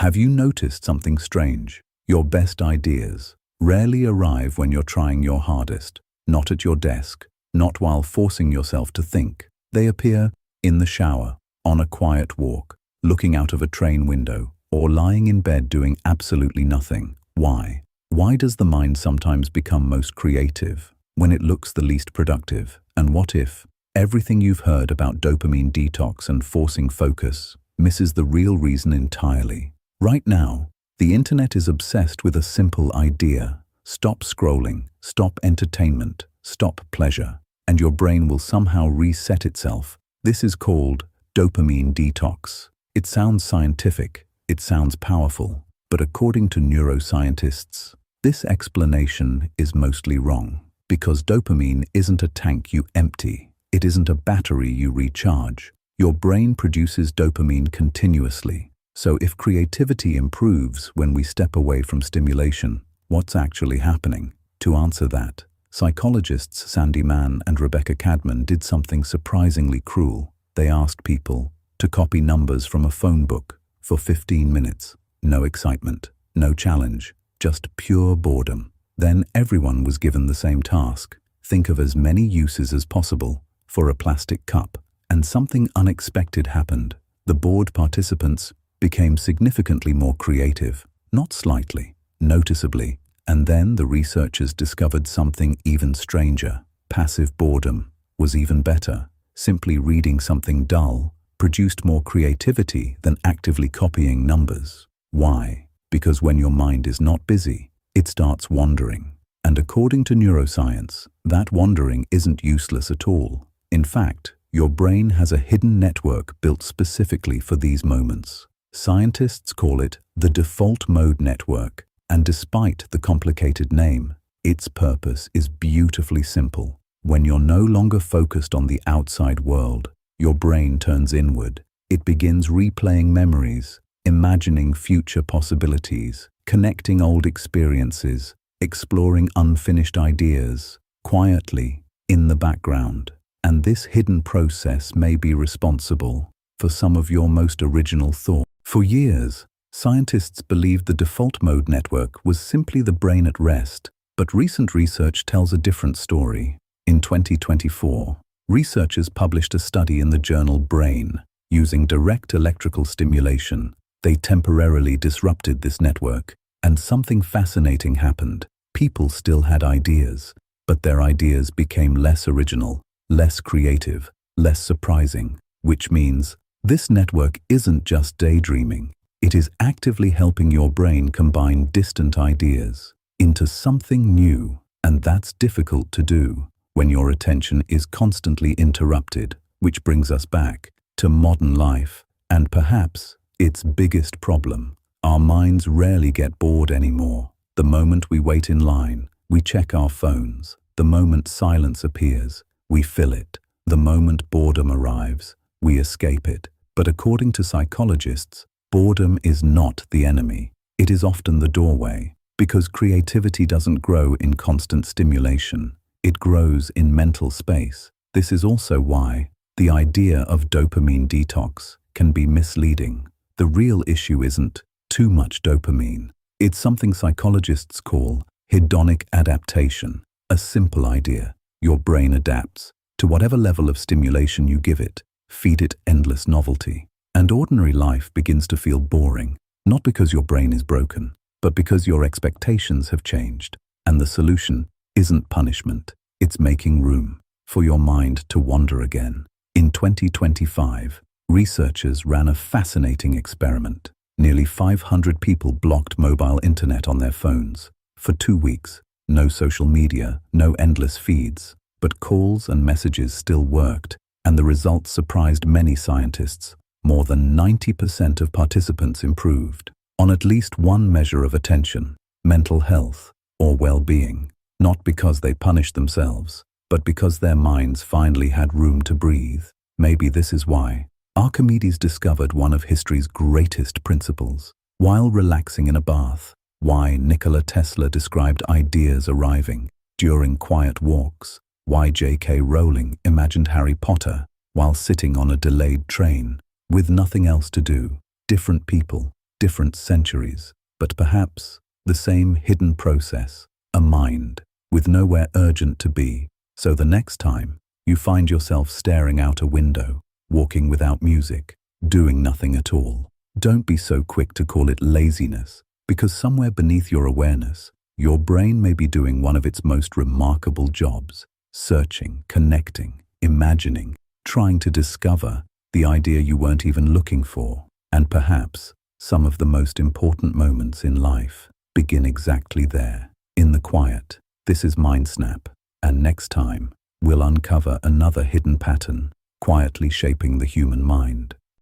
Have you noticed something strange? Your best ideas rarely arrive when you're trying your hardest, not at your desk, not while forcing yourself to think. They appear in the shower, on a quiet walk, looking out of a train window, or lying in bed doing absolutely nothing. Why? Why does the mind sometimes become most creative when it looks the least productive? And what if everything you've heard about dopamine detox and forcing focus misses the real reason entirely? Right now, the internet is obsessed with a simple idea. Stop scrolling, stop entertainment, stop pleasure, and your brain will somehow reset itself. This is called dopamine detox. It sounds scientific, it sounds powerful, but according to neuroscientists, this explanation is mostly wrong. Because dopamine isn't a tank you empty, it isn't a battery you recharge. Your brain produces dopamine continuously. So if creativity improves when we step away from stimulation, what's actually happening? To answer that, psychologists Mann and Cadman did something surprisingly cruel. They asked people to copy numbers from a phone book for 15 minutes. No excitement, no challenge, just pure boredom. Then everyone was given the same task. Think of as many uses as possible for a plastic cup. And something unexpected happened. The bored participants became significantly more creative, not slightly, noticeably. And then the researchers discovered something even stranger. Passive boredom was even better. Simply reading something dull produced more creativity than actively copying numbers. Why? Because when your mind is not busy, it starts wandering. And according to neuroscience, that wandering isn't useless at all. In fact, your brain has a hidden network built specifically for these moments. Scientists call it the default mode network, and despite the complicated name, its purpose is beautifully simple. When you're no longer focused on the outside world, your brain turns inward. It begins replaying memories, imagining future possibilities, connecting old experiences, exploring unfinished ideas, quietly, in the background. And this hidden process may be responsible for some of your most original thoughts. For years, scientists believed the default mode network was simply the brain at rest, but recent research tells a different story. In 2024, researchers published a study in the journal Brain. Using direct electrical stimulation, they temporarily disrupted this network, and something fascinating happened. People still had ideas, but their ideas became less original, less creative, less surprising, which means this network isn't just daydreaming. It is actively helping your brain combine distant ideas into something new, and that's difficult to do when your attention is constantly interrupted, which brings us back to modern life, and perhaps its biggest problem. Our minds rarely get bored anymore. The moment we wait in line, we check our phones. The moment silence appears, we fill it. The moment boredom arrives, we escape it. But according to psychologists, boredom is not the enemy. It is often the doorway, because creativity doesn't grow in constant stimulation. It grows in mental space. This is also why the idea of dopamine detox can be misleading. The real issue isn't too much dopamine. It's something psychologists call hedonic adaptation. A simple idea. Your brain adapts to whatever level of stimulation you give it. Feed it endless novelty, and ordinary life begins to feel boring, not because your brain is broken, but because your expectations have changed. And the solution isn't punishment, it's making room for your mind to wander again. In 2025, researchers ran a fascinating experiment. Nearly 500 people blocked mobile internet on their phones. For 2 weeks, no social media, no endless feeds, but calls and messages still worked. And the results surprised many scientists. More than 90% of participants improved on at least one measure of attention, mental health, or well-being, not because they punished themselves, but because their minds finally had room to breathe. Maybe this is why Archimedes discovered one of history's greatest principles while relaxing in a bath, why Nikola Tesla described ideas arriving during quiet walks, why J.K. Rowling imagined Harry Potter while sitting on a delayed train with nothing else to do. Different people, different centuries, but perhaps the same hidden process, a mind, with nowhere urgent to be. So the next time you find yourself staring out a window, walking without music, doing nothing at all, don't be so quick to call it laziness, because somewhere beneath your awareness, your brain may be doing one of its most remarkable jobs, searching, connecting, imagining, trying to discover the idea you weren't even looking for. And perhaps some of the most important moments in life begin exactly there, in the quiet. This is MindSnap, and next time, we'll uncover another hidden pattern quietly shaping the human mind.